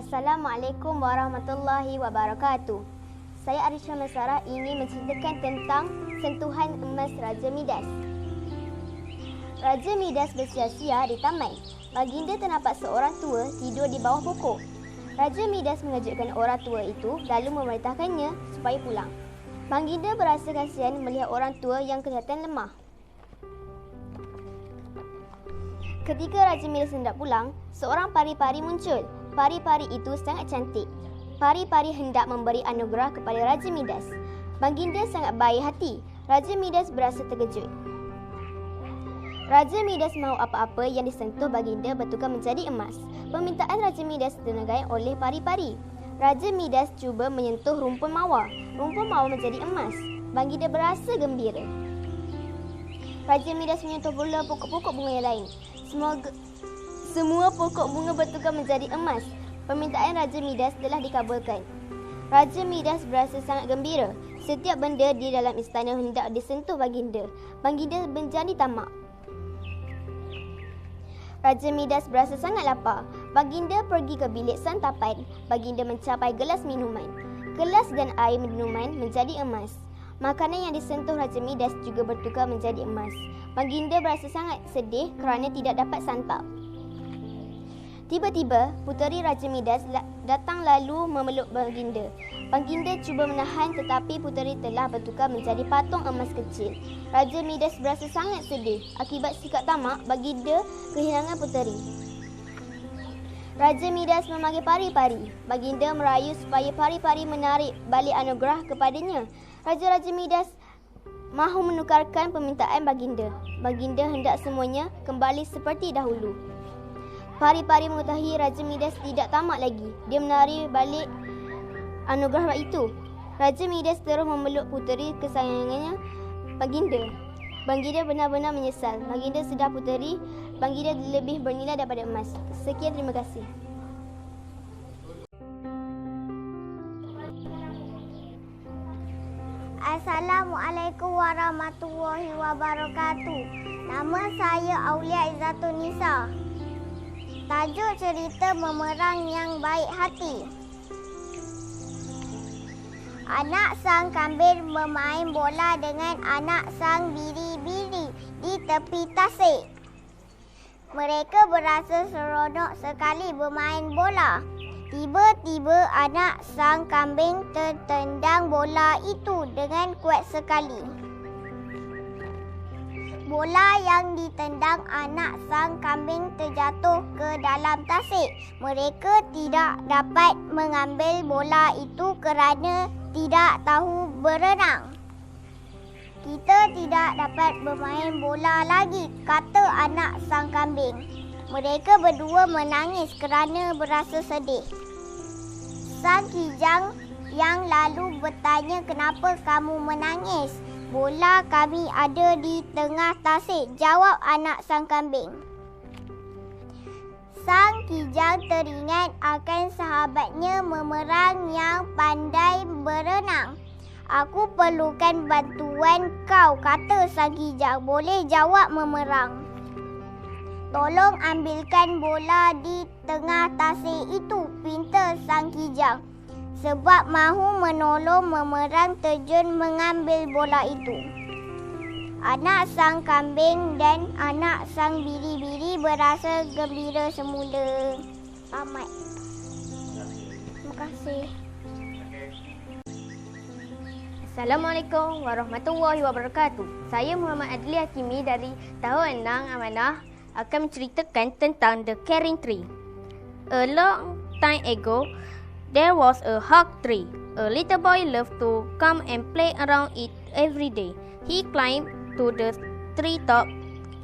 Assalamualaikum warahmatullahi wabarakatuh. Saya Arisha Masara ingin menceritakan tentang sentuhan emas Raja Midas. Raja Midas bersia-sia di taman. Baginda ternampak seorang tua tidur di bawah pokok. Raja Midas mengejutkan orang tua itu lalu memerintahkannya supaya pulang. Baginda berasa kasihan melihat orang tua yang kelihatan lemah. Ketika Raja Midas hendak pulang, seorang pari-pari muncul. Pari-pari itu sangat cantik. Pari-pari hendak memberi anugerah kepada Raja Midas. Baginda sangat baik hati. Raja Midas berasa terkejut. Raja Midas mahu apa-apa yang disentuh baginda bertukar menjadi emas. Permintaan Raja Midas ditenagai oleh pari-pari. Raja Midas cuba menyentuh rumpun mawar. Rumpun mawar menjadi emas. Baginda berasa gembira. Raja Midas menyentuh pula pokok-pokok bunga yang lain. Semua pokok bunga bertukar menjadi emas. Permintaan Raja Midas telah dikabulkan. Raja Midas berasa sangat gembira. Setiap benda di dalam istana hendak disentuh baginda. Baginda menjadi tamak. Raja Midas berasa sangat lapar. Baginda pergi ke bilik santapan. Baginda mencapai gelas minuman. Gelas dan air minuman menjadi emas. Makanan yang disentuh Raja Midas juga bertukar menjadi emas. Baginda berasa sangat sedih kerana tidak dapat santap. Tiba-tiba, puteri Raja Midas datang lalu memeluk baginda. Baginda cuba menahan tetapi puteri telah bertukar menjadi patung emas kecil. Raja Midas berasa sangat sedih. Akibat sikap tamak, baginda kehilangan puteri. Raja Midas memanggil pari-pari. Baginda merayu supaya pari-pari menarik balik anugerah kepadanya. Raja-Raja Midas mahu menukarkan permintaan baginda. Baginda hendak semuanya kembali seperti dahulu. Pari-pari mengetahui Raja Midas tidak tamak lagi. Dia menarik balik anugerah itu. Raja Midas terus memeluk puteri kesayangannya, baginda. Baginda benar-benar menyesal. Baginda sedar puteri baginda lebih bernilai daripada emas. Sekian, terima kasih. Assalamualaikum warahmatullahi wabarakatuh. Nama saya Aulia Izzatun Nisa. Tajuk cerita Memerang yang Baik Hati. Anak sang kambing bermain bola dengan anak sang biri-biri di tepi tasik. Mereka berasa seronok sekali bermain bola. Tiba-tiba anak sang kambing tertendang bola itu dengan kuat sekali. Bola yang ditendang anak sang kambing terjatuh ke dalam tasik. Mereka tidak dapat mengambil bola itu kerana tidak tahu berenang. Kita tidak dapat bermain bola lagi, kata anak sang kambing. Mereka berdua menangis kerana berasa sedih. Sang kijang yang lalu bertanya, kenapa kamu menangis? Bola kami ada di tengah tasik, jawab anak sang kambing. Sang kijang teringat akan sahabatnya Memerang yang pandai berenang. Aku perlukan bantuan kau, kata sang kijang. Boleh, jawab Memerang. Tolong ambilkan bola di tengah tasik itu, pinta sang kijang. Sebab mahu menolong Memerang terjun mengambil bola itu. Anak sang kambing dan anak sang biri-biri berasa gembira semula. Tamat. Terima kasih. Assalamualaikum warahmatullahi wabarakatuh. Saya Muhammad Adli Hakimi dari Tahun 6 Amanah akan menceritakan tentang The Caring Tree. A long time ago, there was a hog tree. A little boy loved to come and play around it every day. He climbed to the tree top,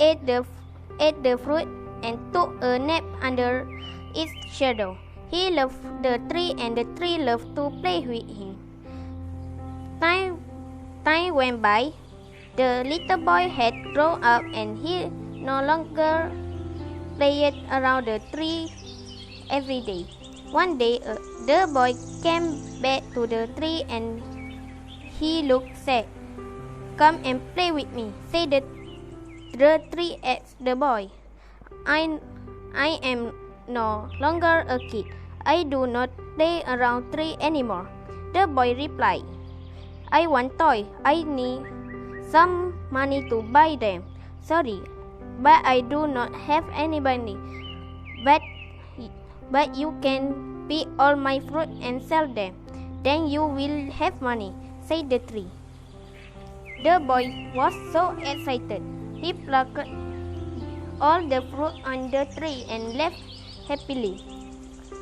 ate the fruit, and took a nap under its shadow. He loved the tree and the tree loved to play with him. Time went by. The little boy had grown up and he no longer played around the tree every day. One day, the boy came back to the tree and he looked sad. Come and play with me, said the tree asked the boy. I am no longer a kid. I do not play around tree anymore. The boy replied, I want toy. I need some money to buy them. Sorry, but I do not have any money. But you can pick all my fruit and sell them. Then you will have money, said the tree. The boy was so excited. He plucked all the fruit on the tree and left happily.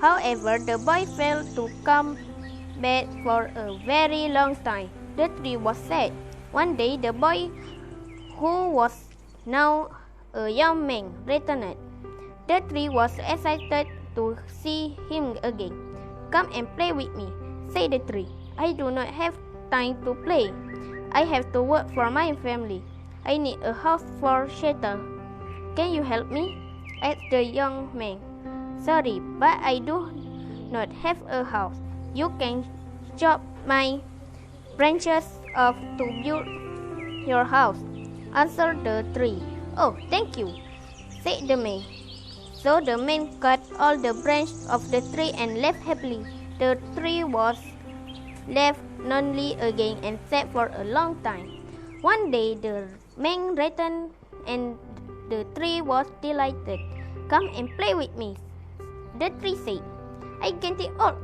However, the boy failed to come back for a very long time. The tree was sad. One day, the boy, who was now a young man, returned. The tree was excited to see him again. Come and play with me, said the tree. I do not have time to play. I have to work for my family. I need a house for shelter. Can you help me? Asked the young man. Sorry, but I do not have a house. You can chop my branches off to build your house, answered the tree. Oh, thank you, said the man. So the man cut all the branches of the tree and left happily. The tree was left lonely again and sad for a long time. One day the man returned and the tree was delighted. Come and play with me, the tree said. I can take all.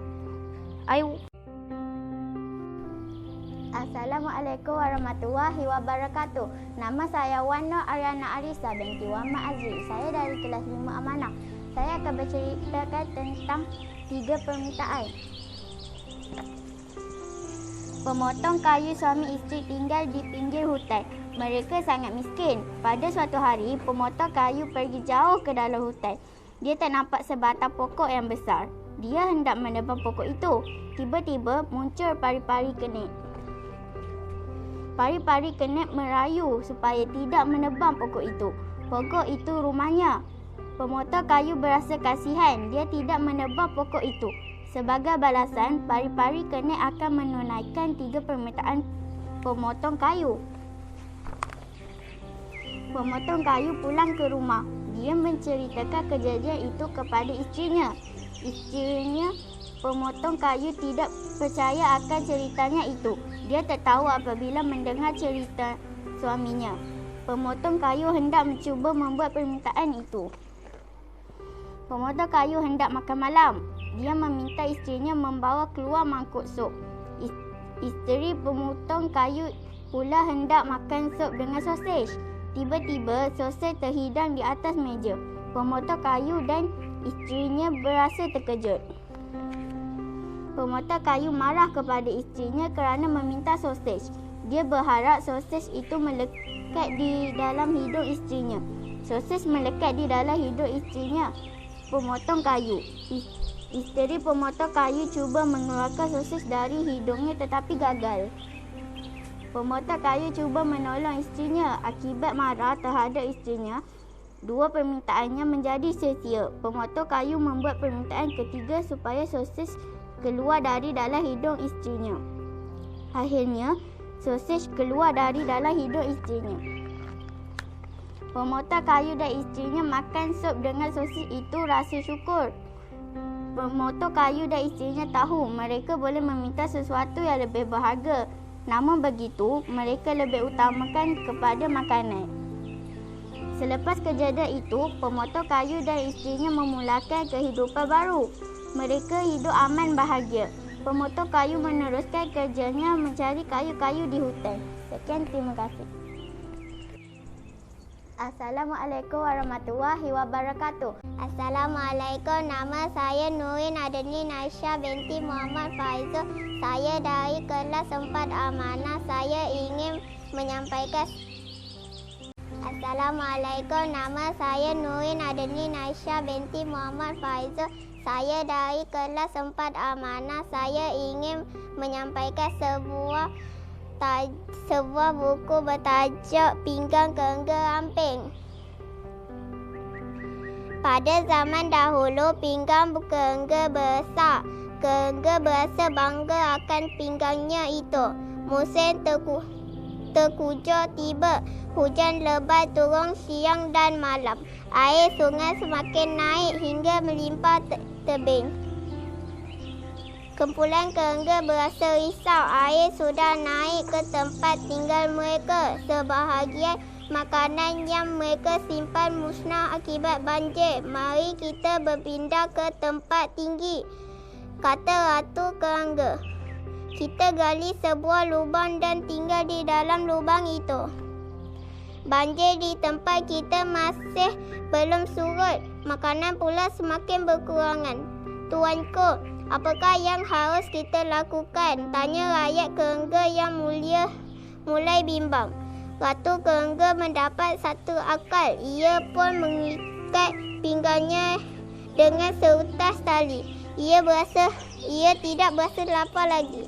Assalamualaikum warahmatullahi wabarakatuh. Nama saya Wana Ariana Arisa binti Wama Azri. Saya dari kelas 5 Amanah. Saya akan berceritakan tentang 3 permintaan. Pemotong kayu suami isteri tinggal di pinggir hutan. Mereka sangat miskin. Pada suatu hari, pemotong kayu pergi jauh ke dalam hutan. Dia tak nampak sebatang pokok yang besar. Dia hendak menebang pokok itu. Tiba-tiba muncul pari-pari kenit. Pari-pari kenit merayu supaya tidak menebang pokok itu. Pokok itu rumahnya. Pemotong kayu berasa kasihan. Dia tidak menebang pokok itu. Sebagai balasan, pari-pari kenit akan menunaikan 3 permintaan pemotong kayu. Pemotong kayu pulang ke rumah. Dia menceritakan kejadian itu kepada isterinya. Isterinya, pemotong kayu, tidak percaya akan ceritanya itu. Dia tak tahu apabila mendengar cerita suaminya. Pemotong kayu hendak mencuba membuat permintaan itu. Pemotong kayu hendak makan malam. Dia meminta isterinya membawa keluar mangkuk sup. Isteri pemotong kayu pula hendak makan sup dengan sosis. Tiba-tiba sosis terhidang di atas meja. Pemotong kayu dan isterinya berasa terkejut. Pemotong kayu marah kepada isterinya kerana meminta sosis. Dia berharap sosis itu melekat di dalam hidung isterinya. Sosis melekat di dalam hidung isterinya. Pemotong kayu. Isteri pemotong kayu cuba mengeluarkan sosis dari hidungnya tetapi gagal. Pemotong kayu cuba menolong isterinya. Akibat marah terhadap isterinya, 2 permintaannya menjadi sia-sia. Pemotong kayu membuat permintaan ketiga supaya sosis keluar dari dalam hidung isterinya. Akhirnya, sosis keluar dari dalam hidung isterinya. Pemotong kayu dan isterinya makan sup dengan sosis itu rasa syukur. Pemotong kayu dan isterinya tahu mereka boleh meminta sesuatu yang lebih berharga. Namun begitu, mereka lebih utamakan kepada makanan. Selepas kejadian itu, pemotong kayu dan isterinya memulakan kehidupan baru. Mereka hidup aman bahagia. Pemotong kayu meneruskan kerjanya mencari kayu-kayu di hutan. Sekian, terima kasih. Assalamualaikum warahmatullahi wabarakatuh. Assalamualaikum, nama saya Nurin Adeline Aisyah binti Muhammad Faizul. Saya dari kelas 4 Amanah. Saya ingin menyampaikan. Assalamualaikum, nama saya Nurin Adeline Aisyah binti Muhammad Faizul. Saya dari kelas 4 Amanah. Saya ingin menyampaikan sebuah buku bertajuk Pinggan Kerengga Amping. Pada zaman dahulu, pinggan kerengga besar. Kerengga berasa bangga akan pinggangnya itu. Musim terkujur tiba. Hujan lebat turun siang dan malam. Air sungai semakin naik hingga melimpah tebing. Kumpulan kerengga berasa risau. Air sudah naik ke tempat tinggal mereka. Sebahagian makanan yang mereka simpan musnah akibat banjir. Mari kita berpindah ke tempat tinggi, kata Ratu Kerangga. Kita gali sebuah lubang dan tinggal di dalam lubang itu. Banjir di tempat kita masih belum surut. Makanan pula semakin berkurangan. Tuanku, apakah yang harus kita lakukan? Tanya rakyat kerengga yang mulia mulai bimbang. Ratu Kerengga mendapat satu akal. Ia pun mengikat pinggangnya dengan seutas tali. Ia tidak berasa lapar lagi.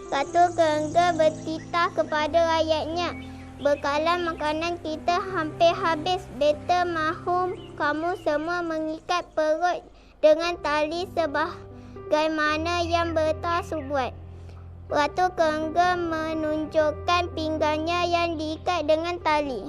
Ratu Kerengga bertitah kepada rakyatnya. Bekalan makanan kita hampir habis. Beta mahu kamu semua mengikat perut dengan tali sebagaimana yang bertasu buat. Ratu Kerengga menunjukkan pinggangnya yang diikat dengan tali.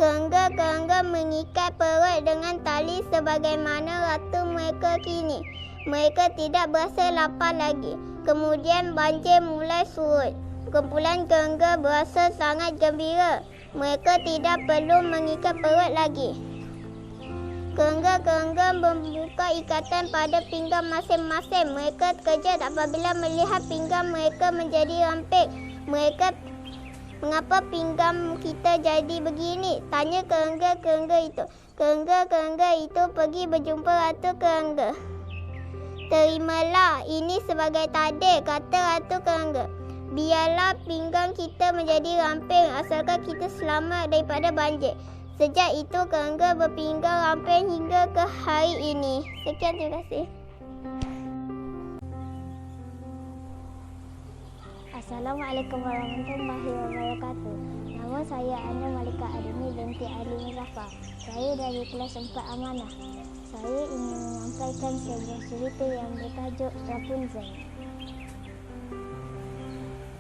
Kerengga-kerengga mengikat perut dengan tali sebagaimana ratu mereka kini. Mereka tidak berasa lapar lagi. Kemudian banjir mulai surut. Kumpulan kerengga berasa sangat gembira. Mereka tidak perlu mengikat perut lagi. Kerengga-kerengga membuka ikatan pada pinggang masing-masing. Mereka terkejut apabila melihat pinggang mereka menjadi ramping. Mengapa pinggang kita jadi begini? Tanya kerengga-kerengga itu. Kerengga-kerengga itu pergi berjumpa Ratu Kerengga. Terimalah ini sebagai tadil, kata Ratu Kerengga. Biarlah pinggang kita menjadi ramping asalkan kita selamat daripada banjir. Sejak itu kerengga berpinggang ramping hingga ke hari ini. Sekian, terima kasih. Assalamualaikum warahmatullahi wabarakatuh. Nama saya Ana Malika Adini binti Ali Muzaffar. Saya dari kelas 4 Amanah. Saya ingin menyampaikan sebuah cerita yang bertajuk Rapunzel.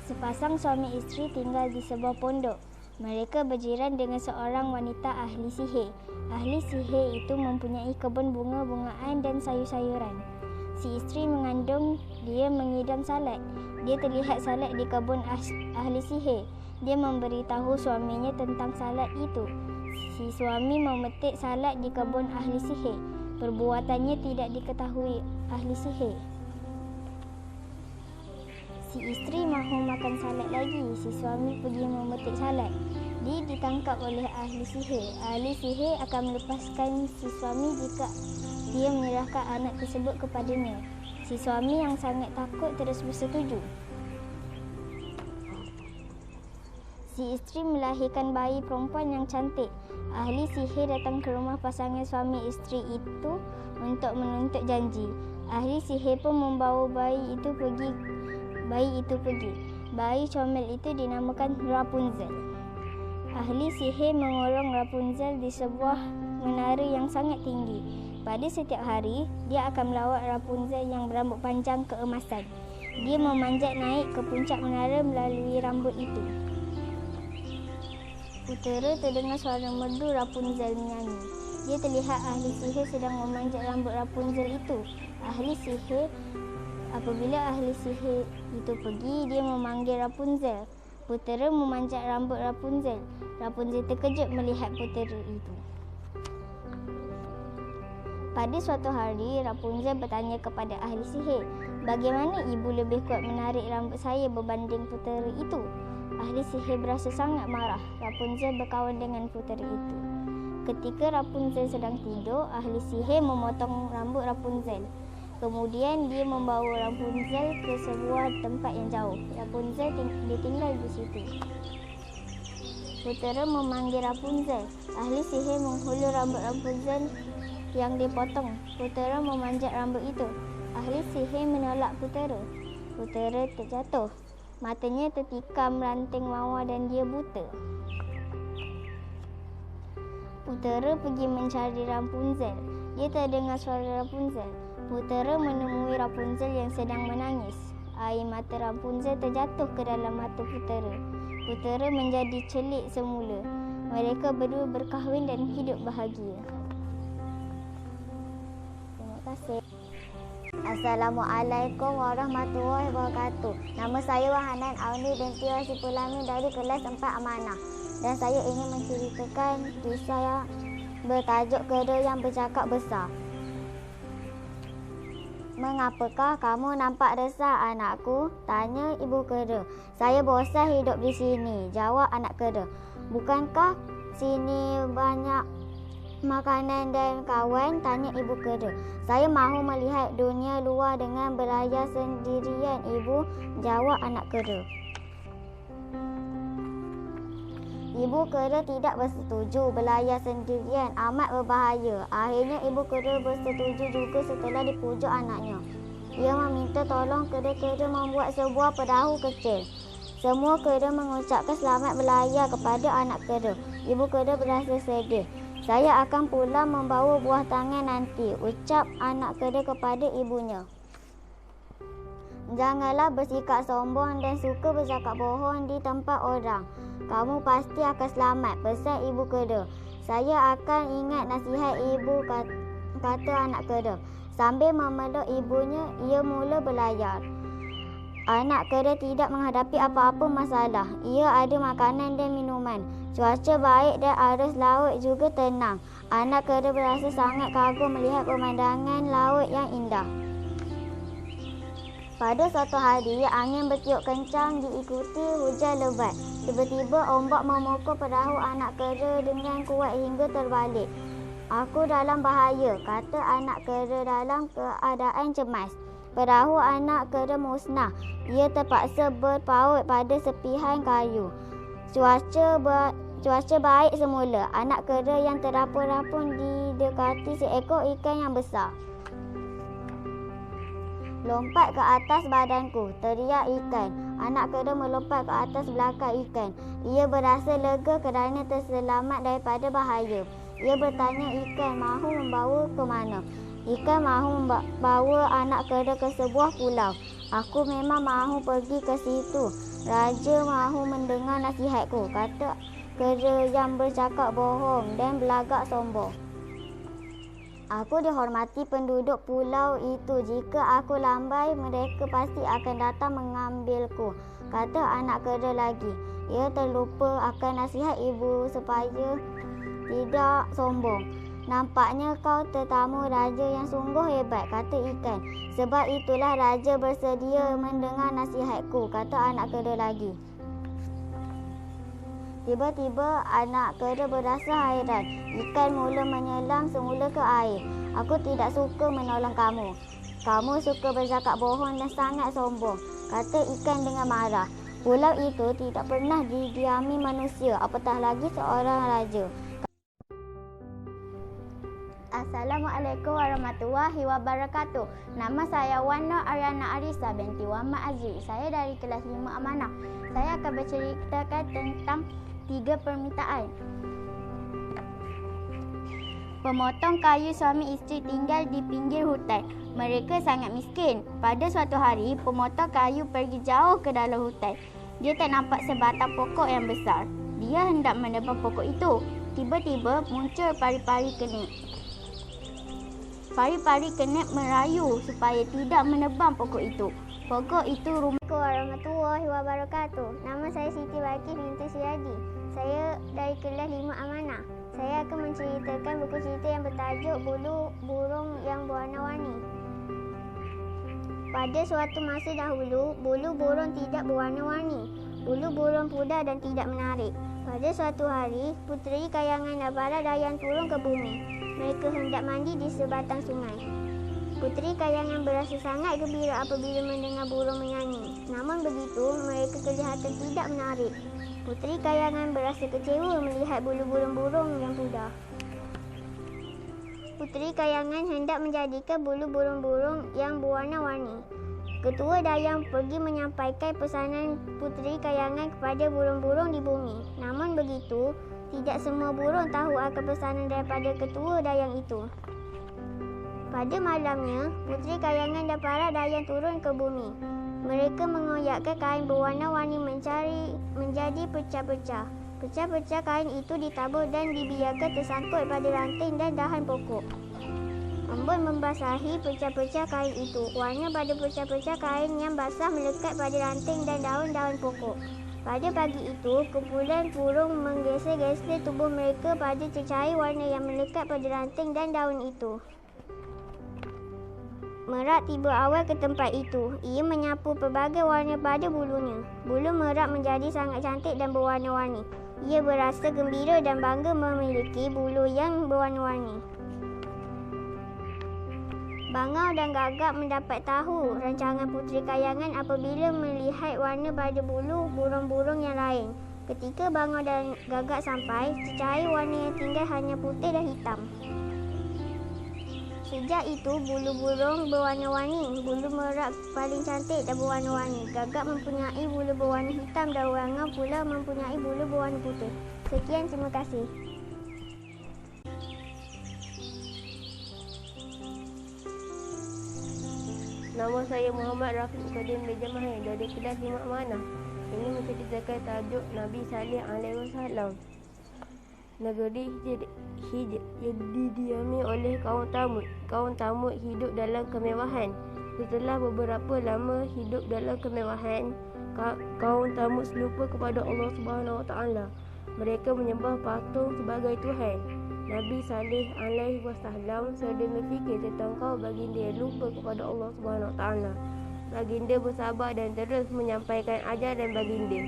Sepasang suami isteri tinggal di sebuah pondok. Mereka berjiran dengan seorang wanita ahli sihir. Ahli sihir itu mempunyai kebun bunga-bungaan dan sayur-sayuran. Si isteri mengandung, dia mengidam salad. Dia terlihat salad di kebun ahli sihir. Dia memberitahu suaminya tentang salad itu. Si suami memetik salad di kebun ahli sihir. Perbuatannya tidak diketahui ahli sihir. Si isteri mahu makan salad lagi. Si suami pergi memetik salad. Dia ditangkap oleh ahli sihir. Ahli sihir akan melepaskan si suami jika dia menyerahkan anak tersebut kepadanya. Si suami yang sangat takut terus bersetuju. Si isteri melahirkan bayi perempuan yang cantik. Ahli sihir datang ke rumah pasangan suami isteri itu untuk menuntut janji. Ahli sihir pun membawa bayi itu pergi. Bayi comel itu dinamakan Rapunzel. Ahli sihir mengurung Rapunzel di sebuah menara yang sangat tinggi. Pada setiap hari, dia akan melawat Rapunzel yang berambut panjang keemasan. Dia memanjat naik ke puncak menara melalui rambut itu. Utara terdengar suara merdu Rapunzel menyanyi. Dia terlihat ahli sihir sedang memanjat rambut Rapunzel itu. Apabila ahli sihir itu pergi, dia memanggil Rapunzel. Putera memanjat rambut Rapunzel. Rapunzel terkejut melihat putera itu. Pada suatu hari, Rapunzel bertanya kepada ahli sihir, "Bagaimana ibu lebih kuat menarik rambut saya berbanding putera itu?" Ahli sihir berasa sangat marah. Rapunzel berkawan dengan putera itu. Ketika Rapunzel sedang tidur, ahli sihir memotong rambut Rapunzel. Kemudian dia membawa Rapunzel ke sebuah tempat yang jauh. Rapunzel ditinggal di situ. Putera memanggil Rapunzel. Ahli sihir menghulur rambut Rapunzel yang dipotong. Putera memanjat rambut itu. Ahli sihir menolak putera. Putera terjatuh. Matanya tertikam ranting mawar dan dia buta. Putera pergi mencari Rapunzel. Dia terdengar suara Rapunzel. Putera menemui Rapunzel yang sedang menangis. Air mata Rapunzel terjatuh ke dalam mata putera. Putera menjadi celik semula. Mereka berdua berkahwin dan hidup bahagia. Terima kasih. Assalamualaikum warahmatullahi wabarakatuh. Nama saya Wahanan Auni binti Sipulami dari kelas 4 Amanah. Dan saya ingin menceritakan kisah yang bertajuk Kera yang bercakap besar. Mengapakah kamu nampak resah, anakku? Tanya ibu kera. Saya bosan hidup di sini, jawab anak kera. Bukankah sini banyak makanan dan kawan? Tanya ibu kera. Saya mahu melihat dunia luar dengan berlayar sendirian, ibu, jawab anak kera. Ibu kera tidak bersetuju berlayar sendirian, amat berbahaya. Akhirnya ibu kera bersetuju juga setelah dipujuk anaknya. Ia meminta tolong kera-kera membuat sebuah perahu kecil. Semua kera mengucapkan selamat berlayar kepada anak kera. Ibu kera berasa sedih. Saya akan pulang membawa buah tangan nanti, ucap anak kera kepada ibunya. Janganlah bersikap sombong dan suka bercakap bohong di tempat orang. Kamu pasti akan selamat, pesan ibu kera. Saya akan ingat nasihat ibu, kata anak kera. Sambil memeluk ibunya, ia mula berlayar. Anak kera tidak menghadapi apa-apa masalah. Ia ada makanan dan minuman. Cuaca baik dan arus laut juga tenang. Anak kera berasa sangat kagum melihat pemandangan laut yang indah. Pada suatu hari, angin bertiup kencang diikuti hujan lebat. Tiba-tiba ombak memukul perahu anak kera dengan kuat hingga terbalik. Aku dalam bahaya, kata anak kera dalam keadaan cemas. Perahu anak kera musnah. Ia terpaksa berpaut pada sepihan kayu. Cuaca baik semula. Anak kera yang terapun-rapun didekati seekor ikan yang besar. Lompat ke atas badanku, teriak ikan. Anak kera melompat ke atas belakang ikan. Ia berasa lega kerana terselamat daripada bahaya. Ia bertanya ikan mahu membawa ke mana. Ikan mahu membawa anak kera ke sebuah pulau. Aku memang mahu pergi ke situ. Raja mahu mendengar nasihatku, kata kera yang bercakap bohong dan belagak sombong. Aku dihormati penduduk pulau itu. Jika aku lambai, mereka pasti akan datang mengambilku, kata anak kera lagi. Ia terlupa akan nasihat ibu supaya tidak sombong. Nampaknya kau tetamu raja yang sungguh hebat, kata ikan. Sebab itulah raja bersedia mendengar nasihatku, kata anak kera lagi. Tiba-tiba anak kera berasa hairan. Ikan mula menyelam semula ke air. Aku tidak suka menolong kamu. Kamu suka bercakap bohong dan sangat sombong, kata ikan dengan marah. Pulau itu tidak pernah didiami manusia, apatah lagi seorang raja. Assalamualaikum warahmatullahi wabarakatuh. Nama saya Wana Ariana Arisa binti Muhammad Azri. Saya dari kelas 5 Amanah. Saya akan berceritakan tentang 3 permintaan. Pemotong kayu suami isteri tinggal di pinggir hutan. Mereka sangat miskin. Pada suatu hari, pemotong kayu pergi jauh ke dalam hutan. Dia tak nampak sebatang pokok yang besar. Dia hendak menebang pokok itu. Tiba-tiba muncul pari-pari kenip. Pari-pari kenip merayu supaya tidak menebang pokok itu. Pokok itu rumah. Assalamualaikum warahmatullahi wabarakatuh. Nama saya Siti Bakir binti Syadi. Saya dari kelas 5 Amanah. Saya akan menceritakan buku cerita yang bertajuk Bulu Burung yang Berwarna-warni. Pada suatu masa dahulu, bulu burung tidak berwarna-warni. Bulu burung pudar dan tidak menarik. Pada suatu hari, puteri kayangan dan para dayang turun ke bumi. Mereka hendak mandi di sebatang sungai. Puteri kayangan berasa sangat gembira apabila mendengar burung menyanyi. Namun begitu, mereka kelihatan tidak menarik. Puteri kayangan berasa kecewa melihat bulu burung-burung yang pudar. Puteri kayangan hendak menjadikan bulu burung-burung yang berwarna-warni. Ketua dayang pergi menyampaikan pesanan puteri kayangan kepada burung-burung di bumi. Namun begitu, tidak semua burung tahu akan pesanan daripada ketua dayang itu. Pada malamnya, puteri kayangan dan para dayang turun ke bumi. Mereka mengoyakkan kain berwarna-warni menjadi pecah-pecah. Pecah-pecah kain itu ditabur dan dibiarkan tersangkut pada ranting dan dahan pokok. Embun membasahi pecah-pecah kain itu. Warna pada pecah-pecah kain yang basah melekat pada ranting dan daun-daun pokok. Pada pagi itu, kumpulan burung menggeser-geser tubuh mereka pada cecair warna yang melekat pada ranting dan daun itu. Merak tiba awal ke tempat itu. Ia menyapu pelbagai warna pada bulunya. Bulu merak menjadi sangat cantik dan berwarna-warni. Ia berasa gembira dan bangga memiliki bulu yang berwarna-warni. Bangau dan Gagak mendapat tahu rancangan Puteri Kayangan apabila melihat warna pada bulu burung-burung yang lain. Ketika Bangau dan Gagak sampai, cecair warna yang tinggal hanya putih dan hitam. Sejak itu, bulu burung berwarna-warni. Bulu merak paling cantik dan berwarna-warni. Gagak mempunyai bulu berwarna hitam dan Bangau pula mempunyai bulu berwarna putih. Sekian, terima kasih. Nama saya Muhammad Rafiq Qadir Meja Mahir dari kelas 5 Amanah. Ini menceritakan tajuk Nabi Saleh alaihi wasallam. Negeri Hijr didiami oleh kaum Thamud. Kaum Thamud hidup dalam kemewahan. Setelah beberapa lama hidup dalam kemewahan, kaum Thamud lupa kepada Allah Subhanahu Wa Taala. Mereka menyembah patung sebagai Tuhan. Nabi Saleh alaihi wasallam sedang berfikir tentang kaum baginda yang lupa kepada Allah Subhanahu Wa Taala. Baginda bersabar dan terus menyampaikan ajaran baginda.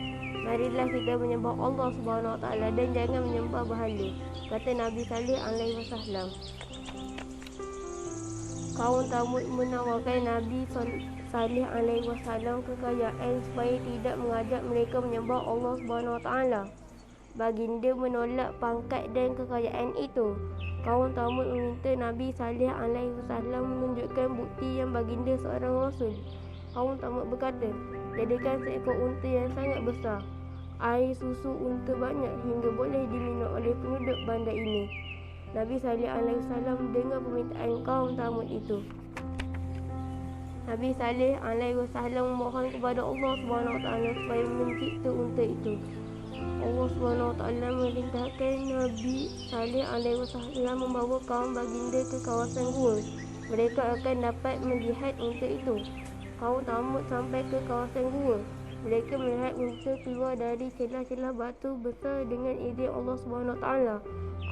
Marilah kita menyembah Allah Subhanahu Wa Taala dan jangan menyembah berhala, kata Nabi Saleh alaihi wasallam. Kaum Thamud menawarkan Nabi Saleh alaihi wasallam kekayaan supaya tidak mengajak mereka menyembah Allah Subhanahu Wa Taala. Baginda menolak pangkat dan kekayaan itu. Kaum Thamud meminta Nabi Saleh alaihi wasallam menunjukkan bukti yang baginda seorang rasul. Kaum Thamud berkata, jadikan seekor unta yang sangat besar. Air susu unta banyak hingga boleh diminum oleh penduduk bandar ini. Nabi Saleh alaihi wasallam dengar permintaan kaum Thamud itu. Nabi Saleh alaihi wasallam memohon kepada Allah Subhanahu Wa Taala supaya mencipta unta itu. Allah Subhanahu Wa Taala merintahkan Nabi Saleh alaihi wasallam membawa kaum baginda ke kawasan gua. Mereka akan dapat melihat unta itu. Kaum Thamud sampai ke kawasan gua. Mereka melihat unta keluar dari celah-celah batu besar dengan izin Allah Subhanahu Wa Taala.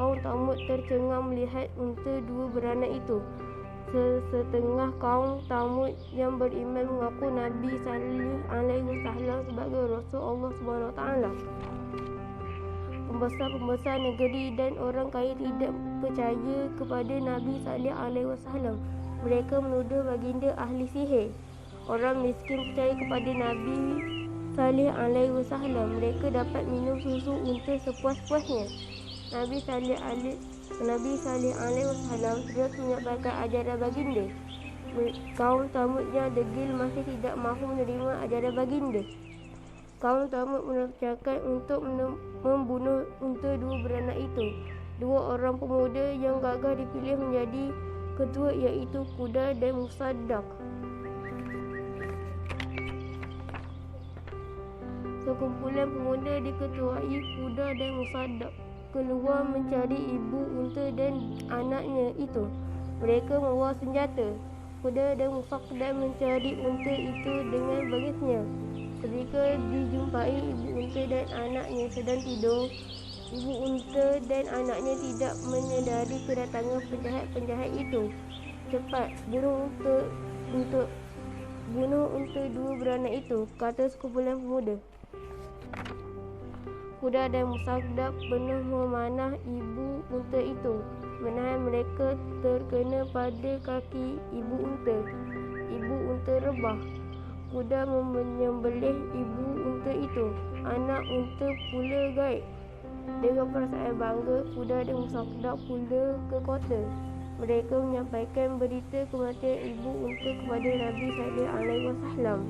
Kaum Thamud tercengang melihat unta dua beranak itu. Setengah kaum Thamud yang beriman mengaku Nabi Saleh alaihi wasallam sebagai Rasul Allah Subhanahu Wa Taala. Pembesar-pembesar negeri dan orang kaya tidak percaya kepada Nabi Saleh alaihi wasallam. Mereka menuduh baginda ahli sihir. Orang miskin percaya kepada Nabi Saleh alaihi wasallam. Mereka dapat minum susu unta sepuas-puasnya. Nabi Saleh alaihi wasallam terus menyampaikan ajaran baginda. Kaum Thamud yang degil masih tidak mahu menerima ajaran baginda. Kaum Thamud merencanakan untuk membunuh unta dua beranak itu. Dua orang pemuda yang gagah dipilih menjadi ketua iaitu Kuda dan Musaddak. Sekumpulan pemuda diketuai Kuda dan Musaddak keluar mencari ibu unta dan anaknya itu. Mereka membawa senjata. Kuda dan Musaddak mencari unta itu dengan bagisnya. Ketika dijumpai ibu unta dan anaknya sedang tidur, ibu unta dan anaknya tidak menyedari kedatangan penjahat-penjahat itu. Cepat, bunuh unta dua beranak itu, kata sekumpulan pemuda. Kuda dan Musaddak penuh memanah ibu unta itu. Menahan mereka terkena pada kaki ibu unta. Ibu unta rebah. Kuda menyembelih ibu unta itu. Anak unta pula gaib. Dengan perasaan bangga, Kuda dan Musaddak pula ke kota. Mereka menyampaikan berita kematian ibu unta kepada Nabi Saleh alaihi wasallam.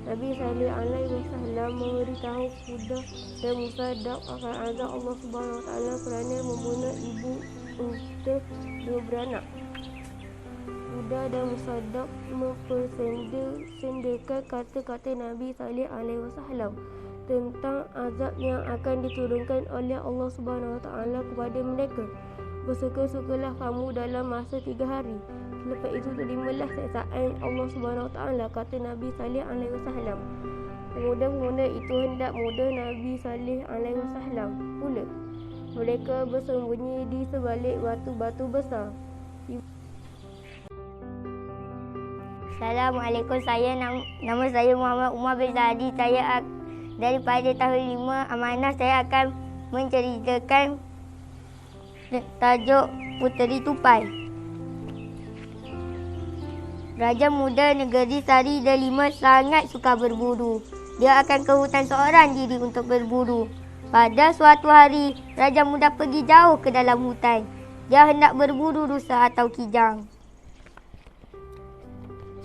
Nabi Saleh alaihi wasallam memberitahu Kuda dan Musaddak akan azab Allah Subhanahu Wa Taala kerana membunuh ibu unta dua beranak. Kuda dan Musaddak mempersendakan kata-kata Nabi Saleh alaihi wasallam tentang azab yang akan diturunkan oleh Allah Subhanahu Wa Taala kepada mereka. Bersuka-sukalah kamu dalam masa 3 hari. Selepas itu terimalah siksaan Allah SWT, kata Nabi Salih alaihi wasallam. Pemuda-pemuda itu hendak muda Nabi Salih alaihi wasallam pula. Mereka bersembunyi di sebalik batu-batu besar. Assalamualaikum. Nama saya Muhammad Umar bin Zahadi. Saya daripada tahun 5 amanah. Saya akan menceritakan tajuk Puteri Tupai. Raja muda negeri Sari Delima sangat suka berburu. Dia akan ke hutan seorang diri untuk berburu. Pada suatu hari, Raja muda pergi jauh ke dalam hutan. Dia hendak berburu rusa atau kijang.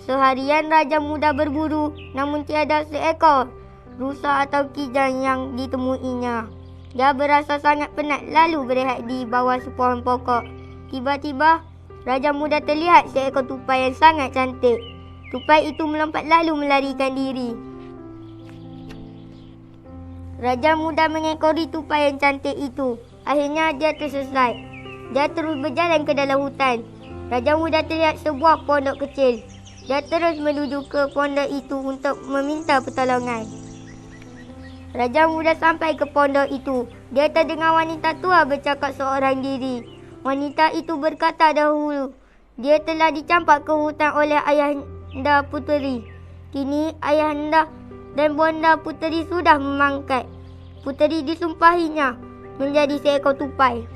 Seharian Raja muda berburu, namun tiada seekor rusa atau kijang yang ditemuinya. Dia berasa sangat penat lalu berehat di bawah sepohon pokok. Tiba-tiba, Raja muda terlihat seekor tupai yang sangat cantik. Tupai itu melompat lalu melarikan diri. Raja muda mengekori tupai yang cantik itu. Akhirnya dia tersesat. Dia terus berjalan ke dalam hutan. Raja muda terlihat sebuah pondok kecil. Dia terus menuju ke pondok itu untuk meminta pertolongan. Raja muda sampai ke pondok itu. Dia terdengar wanita tua bercakap seorang diri. Wanita itu berkata dahulu, dia telah dicampak ke hutan oleh ayahanda puteri. Kini ayahanda dan bonda puteri sudah memangkat. Puteri disumpahinya menjadi seekor tupai.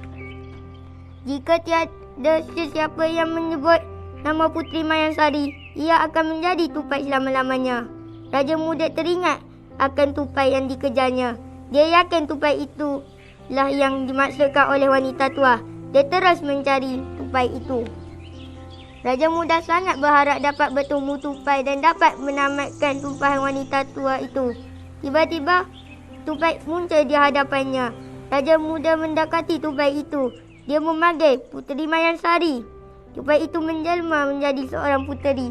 Jika tiada sesiapa yang menyebut nama Puteri Mayansari, ia akan menjadi tupai selama-lamanya. Raja muda teringat akan tupai yang dikejarnya. Dia yakin tupai itulah yang dimaksudkan oleh wanita tua. Dia terus mencari tupai itu. Raja muda sangat berharap dapat bertemu tupai dan dapat menamatkan tumpahan wanita tua itu. Tiba-tiba, tupai muncul di hadapannya. Raja muda mendekati tupai itu. Dia memanggil Puteri Mayansari. Tupai itu menjelma menjadi seorang puteri.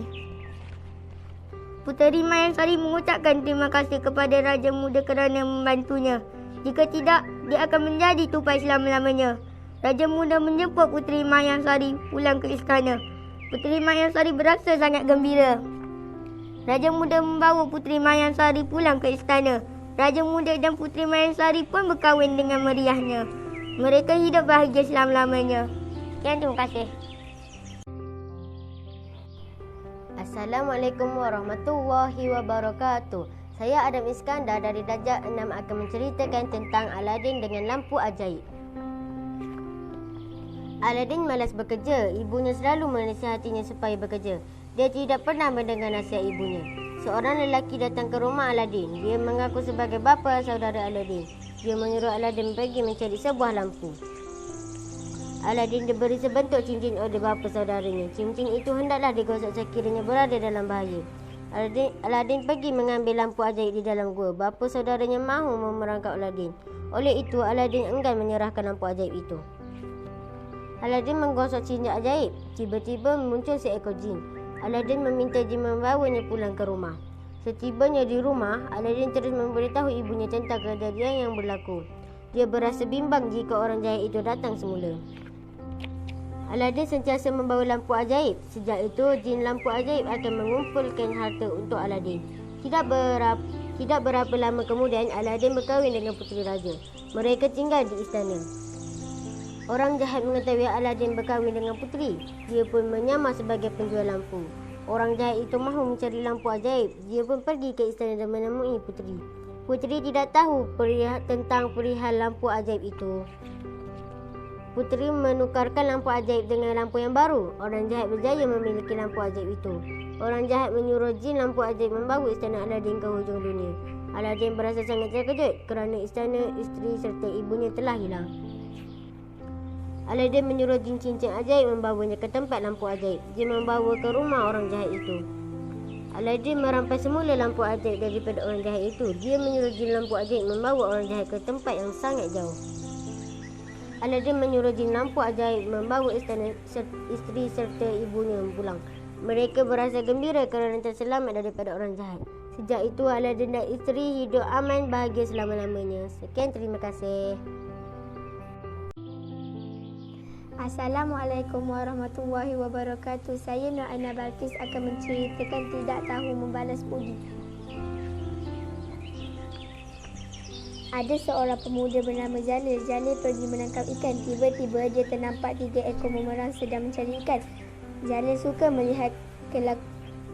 Puteri Mayansari mengucapkan terima kasih kepada Raja muda kerana membantunya. Jika tidak, dia akan menjadi tupai selama-lamanya. Raja muda menjemput Puteri Mayansari pulang ke istana. Puteri Mayansari berasa sangat gembira. Raja muda membawa Puteri Mayansari pulang ke istana. Raja muda dan Puteri Mayansari pun berkahwin dengan meriahnya. Mereka hidup bahagia selama-lamanya. Sekian, terima kasih. Assalamualaikum warahmatullahi wabarakatuh. Saya Adam Iskandar dari Darjah 6 akan menceritakan tentang Aladin dengan lampu ajaib. Aladin malas bekerja. Ibunya selalu menasihatinya supaya bekerja. Dia tidak pernah mendengar nasihat ibunya. Seorang lelaki datang ke rumah Aladin. Dia mengaku sebagai bapa saudara Aladin. Dia menyuruh Aladin pergi mencari sebuah lampu. Aladin diberi sebentuk cincin oleh bapa saudaranya. Cincin itu hendaklah digosok sekiranya berada dalam bahaya. Aladin pergi mengambil lampu ajaib di dalam gua. Bapa saudaranya mahu memerangkap Aladin. Oleh itu, Aladin enggan menyerahkan lampu ajaib itu. Aladin menggosok cincin ajaib. Tiba-tiba muncul seekor jin. Aladin meminta jin membawanya pulang ke rumah. Setibanya di rumah, Aladin terus memberitahu ibunya tentang kejadian yang berlaku. Dia berasa bimbang jika orang jahat itu datang semula. Aladin sentiasa membawa lampu ajaib. Sejak itu, jin lampu ajaib akan mengumpulkan harta untuk Aladin. Tidak berapa lama kemudian, Aladin berkahwin dengan puteri raja. Mereka tinggal di istana. Orang jahat mengetahui Aladin berkahwin dengan puteri. Dia pun menyamar sebagai penjual lampu. Orang jahat itu mahu mencari lampu ajaib. Dia pun pergi ke istana dan menemui puteri. Puteri tidak tahu tentang perihal lampu ajaib itu. Puteri menukarkan lampu ajaib dengan lampu yang baru. Orang jahat berjaya memiliki lampu ajaib itu. Orang jahat menyuruh jin lampu ajaib membawa istana Aladin ke hujung dunia. Aladin berasa sangat terkejut kerana istana, isteri serta ibunya telah hilang. Aladin menyuruh jin cincin ajaib membawanya ke tempat lampu ajaib. Jin membawa ke rumah orang jahat itu. Aladin merampas semula lampu ajaib daripada orang jahat itu. Dia menyuruh jin lampu ajaib membawa orang jahat ke tempat yang sangat jauh. Aladin menyuruh jin lampu ajaib membawa isteri serta ibunya pulang. Mereka berasa gembira kerana terselamat daripada orang jahat. Sejak itu, Aladin dan isteri hidup aman bahagia selama-lamanya. Sekian, terima kasih. Assalamualaikum warahmatullahi wabarakatuh. Saya Nur Aina Balkis akan menceritakan Tidak Tahu Membalas Budi. Ada seorang pemuda bernama Jalil. Jalil pergi menangkap ikan. Tiba-tiba dia ternampak 3 ekor memerang sedang mencari ikan. Jalil suka melihat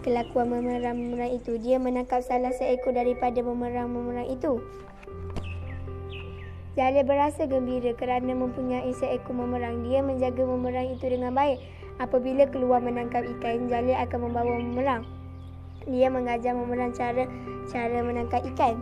kelakuan memerang-memerang itu. Dia menangkap salah seekor daripada memerang-memerang itu. Jalil berasa gembira kerana mempunyai seekor memerang. Dia menjaga memerang itu dengan baik. Apabila keluar menangkap ikan, Jalil akan membawa memerang. Dia mengajar memerang cara menangkap ikan.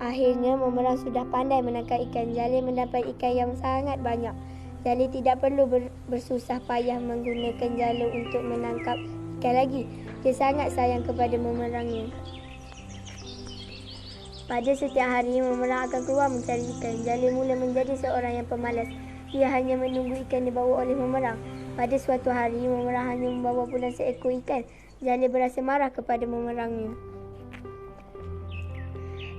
Akhirnya memerang sudah pandai menangkap ikan. Jalil mendapat ikan yang sangat banyak. Jalil tidak perlu bersusah payah menggunakan jala untuk menangkap ikan lagi. Dia sangat sayang kepada memerangnya. Pada setiap hari, memerang akan keluar mencari ikan. Jalil mula menjadi seorang yang pemalas. Dia hanya menunggu ikan dibawa oleh memerang. Pada suatu hari, memerang hanya membawa pulang seekor ikan. Jalil berasa marah kepada memerangnya.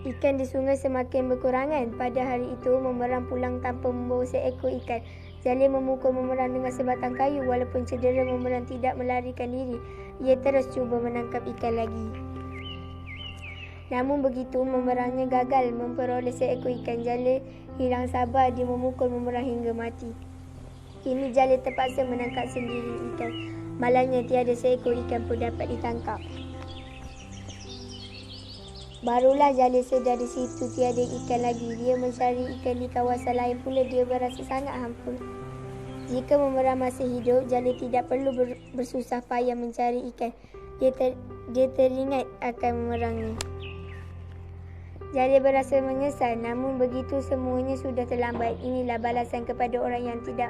Ikan di sungai semakin berkurangan. Pada hari itu, memerang pulang tanpa membawa seekor ikan. Jalil memukul memerang dengan sebatang kayu. Walaupun cedera, memerang tidak melarikan diri. Ia terus cuba menangkap ikan lagi. Namun begitu, memerangnya gagal memperoleh seekor ikan. Jalil hilang sabar. Dia memukul memerang hingga mati. Kini Jalil terpaksa menangkap sendiri ikan. Malangnya tiada seekor ikan pun dapat ditangkap. Barulah Jalil sedar di situ tiada ikan lagi. Dia mencari ikan di kawasan lain pula. Dia berasa sangat hampa. Jika memerang masih hidup, Jalil tidak perlu bersusah payah mencari ikan. Dia teringat akan memerangnya. Jalil berasa menyesal, namun begitu semuanya sudah terlambat. Inilah balasan kepada orang yang tidak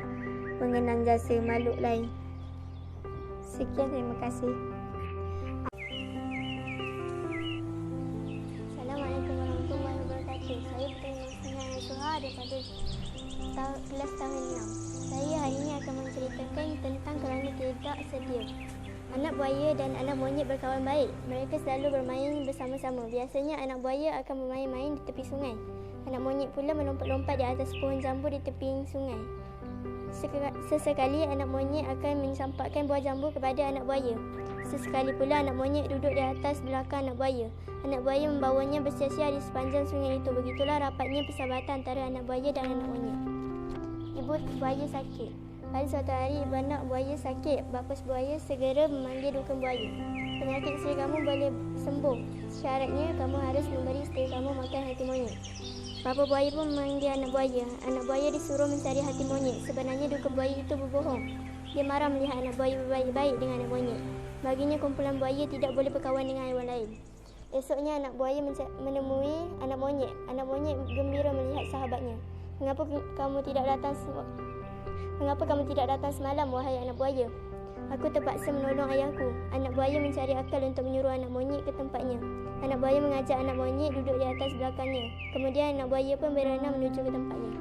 mengenang jasa makhluk lain. Sekian, terima kasih. Assalamualaikum warahmatullahi wabarakatuh. Saya Puteri Nurhayati Suha daripada kelas tahun 6. Saya hari ini akan menceritakan tentang kerana tidak sedia. Anak buaya dan anak monyet berkawan baik. Mereka selalu bermain bersama-sama. Biasanya anak buaya akan bermain-main di tepi sungai. Anak monyet pula melompat-lompat di atas pohon jambu di tepi sungai. Sesekali anak monyet akan mencampakkan buah jambu kepada anak buaya. Sesekali pula anak monyet duduk di atas belakang anak buaya. Anak buaya membawanya bersia-sia di sepanjang sungai itu. Begitulah rapatnya persahabatan antara anak buaya dan anak monyet. Ibu buaya sakit. Pada suatu hari, ibu anak buaya sakit. Bapa buaya segera memanggil dukun buaya. Penyakit isteri kamu boleh sembuh. Syaratnya, kamu harus memberi isteri kamu makan hati monyet. Bapa buaya pun memanggil anak buaya. Anak buaya disuruh mencari hati monyet. Sebenarnya dukun buaya itu berbohong. Dia marah melihat anak buaya berbaik-baik dengan anak monyet. Baginya kumpulan buaya tidak boleh berkawan dengan haiwan lain. Esoknya anak buaya menemui anak monyet. Anak monyet gembira melihat sahabatnya. Mengapa kamu tidak datang semalam, wahai anak buaya? Aku terpaksa menolong ayahku. Anak buaya mencari akal untuk menyuruh anak monyet ke tempatnya. Anak buaya mengajak anak monyet duduk di atas belakangnya. Kemudian anak buaya pun berenang menuju ke tempatnya.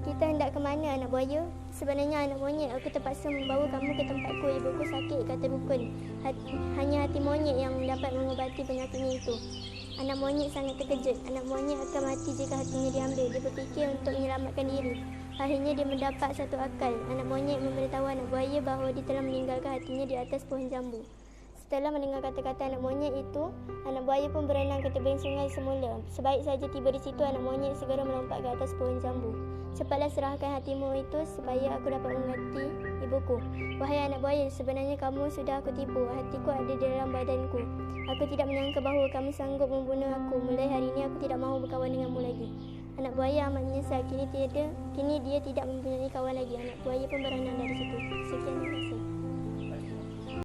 Kita hendak ke mana, anak buaya? Sebenarnya anak monyet, aku terpaksa membawa kamu ke tempatku. Ibuku sakit, kata dukun. Hanya hati monyet yang dapat mengobati penyakitnya itu. Anak monyet sangat terkejut. Anak monyet akan mati jika hatinya diambil. Dia berfikir untuk menyelamatkan diri. Akhirnya dia mendapat satu akal. Anak monyet memberitahu anak buaya bahawa dia telah meninggalkan hatinya di atas pohon jambu. Setelah mendengar kata-kata anak monyet itu, anak buaya pun berenang ke tebing sungai semula. Sebaik saja tiba di situ, anak monyet segera melompat ke atas pohon jambu. Cepatlah serahkan hatimu itu supaya aku dapat mengerti ibuku. Wahai anak buaya, sebenarnya kamu sudah aku tipu. Hatiku ada di dalam badanku. Aku tidak menyangka bahawa kamu sanggup membunuh aku. Mulai hari ini aku tidak mahu berkawan denganmu lagi. Anak buaya amat menyesal. Kini dia tidak mempunyai kawan lagi. Anak buaya pun berenang dari situ. Sekian, terima kasih.